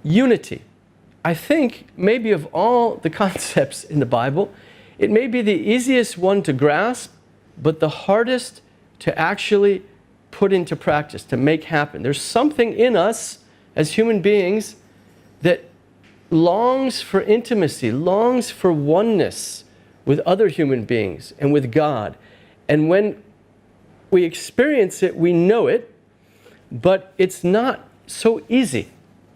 unity. I think maybe of all the concepts in the Bible, it may be the easiest one to grasp, but the hardest to actually put into practice, to make happen. There's something in us as human beings that longs for intimacy, longs for oneness with other human beings and with God. And when we experience it, we know it, but it's not so easy.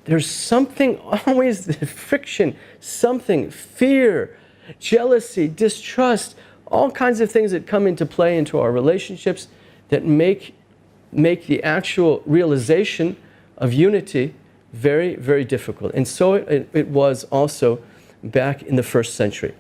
There's something, always the friction, something, fear, jealousy, distrust, all kinds of things that come into play into our relationships that make the actual realization of unity very, very difficult. And so it was also back in the first century.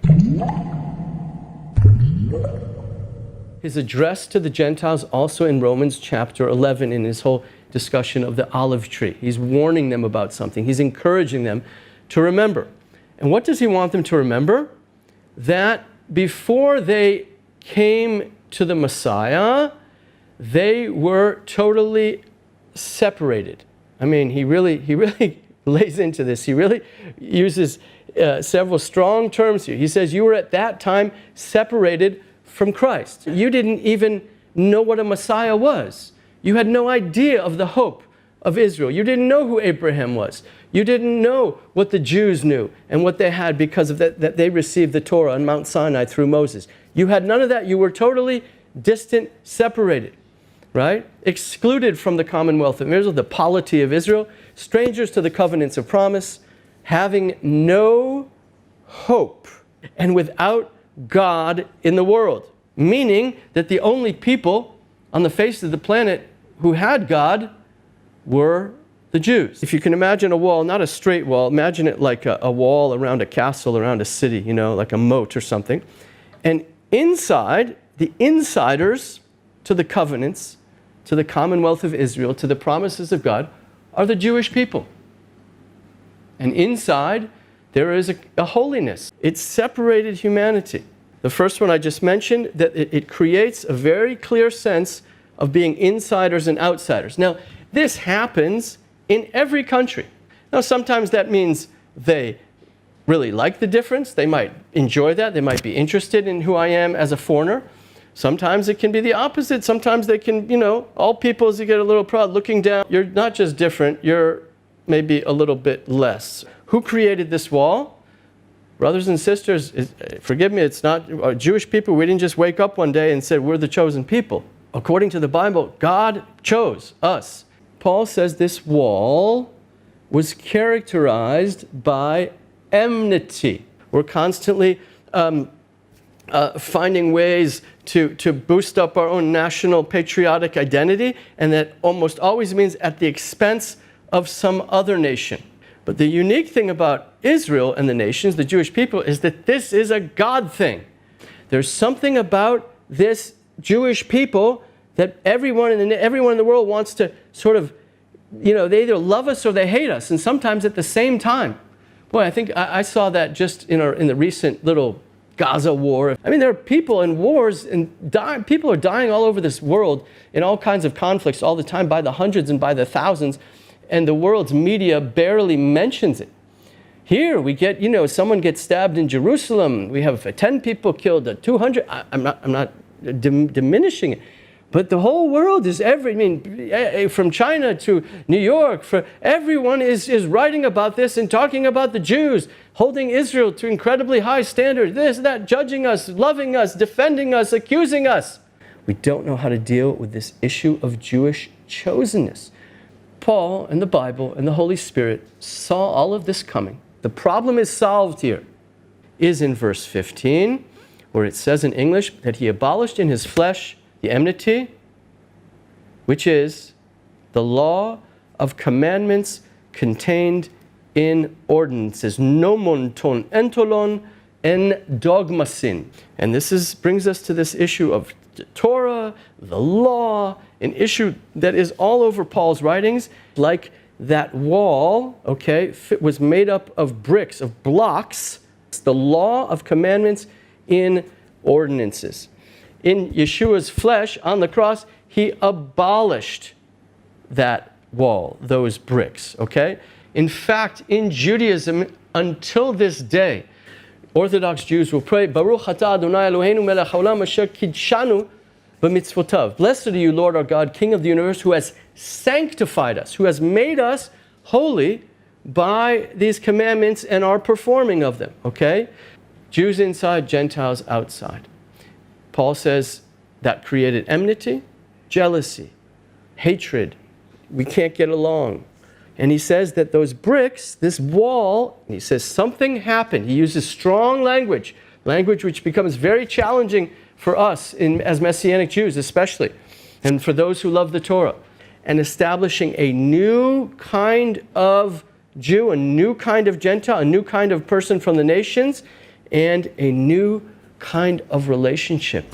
His address to the Gentiles also in Romans chapter 11 in his whole discussion of the olive tree. He's warning them about something. He's encouraging them to remember. And what does he want them to remember? That before they came to the Messiah, they were totally separated. I mean, he really lays into this. He really uses several strong terms here. He says, you were at that time separated from Christ. You didn't even know what a Messiah was. You had no idea of the hope of Israel. You didn't know who Abraham was. You didn't know what the Jews knew and what they had because of that they received the Torah on Mount Sinai through Moses. You had none of that. You were totally distant, separated, right? Excluded from the commonwealth of Israel, the polity of Israel, strangers to the covenants of promise, having no hope, and without God in the world. Meaning that the only people on the face of the planet who had God were the Jews. If you can imagine a wall, not a straight wall, imagine it like a wall around a castle, around a city, you know, like a moat or something. And inside, the insiders to the covenants, to the commonwealth of Israel, to the promises of God, are the Jewish people. And inside, there is a holiness. It separated humanity. The first one I just mentioned, that it creates a very clear sense of being insiders and outsiders. Now, this happens in every country. Now, sometimes that means they really like the difference. They might enjoy that. They might be interested in who I am as a foreigner. Sometimes it can be the opposite. Sometimes they can, you know, all peoples, you get a little proud, looking down. You're not just different, you're maybe a little bit less. Who created this wall? Brothers and sisters, forgive me, it's not Jewish people. We didn't just wake up one day and say, we're the chosen people. According to the Bible, God chose us. Paul says this wall was characterized by enmity. We're constantly finding ways to boost up our own national patriotic identity, and that almost always means at the expense of some other nation. But the unique thing about Israel and the nations, the Jewish people, is that this is a God thing. There's something about this Jewish people that everyone in the world wants to sort of, you know, they either love us or they hate us, and sometimes at the same time. Boy, I think I saw that just in the recent little Gaza war. I mean, there are people in wars, and people are dying all over this world in all kinds of conflicts all the time by the hundreds and by the thousands, and the world's media barely mentions it. Here we get, you know, someone gets stabbed in Jerusalem. We have 10 people killed, 200. I'm not diminishing it. But the whole world is from China to New York, everyone is writing about this and talking about the Jews, holding Israel to incredibly high standards, this, that, judging us, loving us, defending us, accusing us. We don't know how to deal with this issue of Jewish chosenness. Paul and the Bible and the Holy Spirit saw all of this coming. The problem is solved here, is in verse 15, where it says in English that he abolished in his flesh the enmity, which is the law of commandments contained in ordinances. Nomon ton entolon en dogmasin. And this brings us to this issue of the Torah, the law, an issue that is all over Paul's writings, like that wall, okay, was made up of bricks, of blocks. It's the law of commandments in ordinances. In Yeshua's flesh on the cross, he abolished that wall, those bricks, okay? In fact, in Judaism, until this day, Orthodox Jews will pray, Baruch atah Adonai Eloheinu melech haolam asher kidshanu b'mitzvotav. Blessed are you, Lord our God, King of the universe, who has sanctified us, who has made us holy by these commandments and our performing of them. Okay? Jews inside, Gentiles outside. Paul says that created enmity, jealousy, hatred. We can't get along. And he says that those bricks, this wall, he says something happened. He uses strong language which becomes very challenging for us as Messianic Jews especially, and for those who love the Torah, and establishing a new kind of Jew, a new kind of Gentile, a new kind of person from the nations, and a new kind of relationship.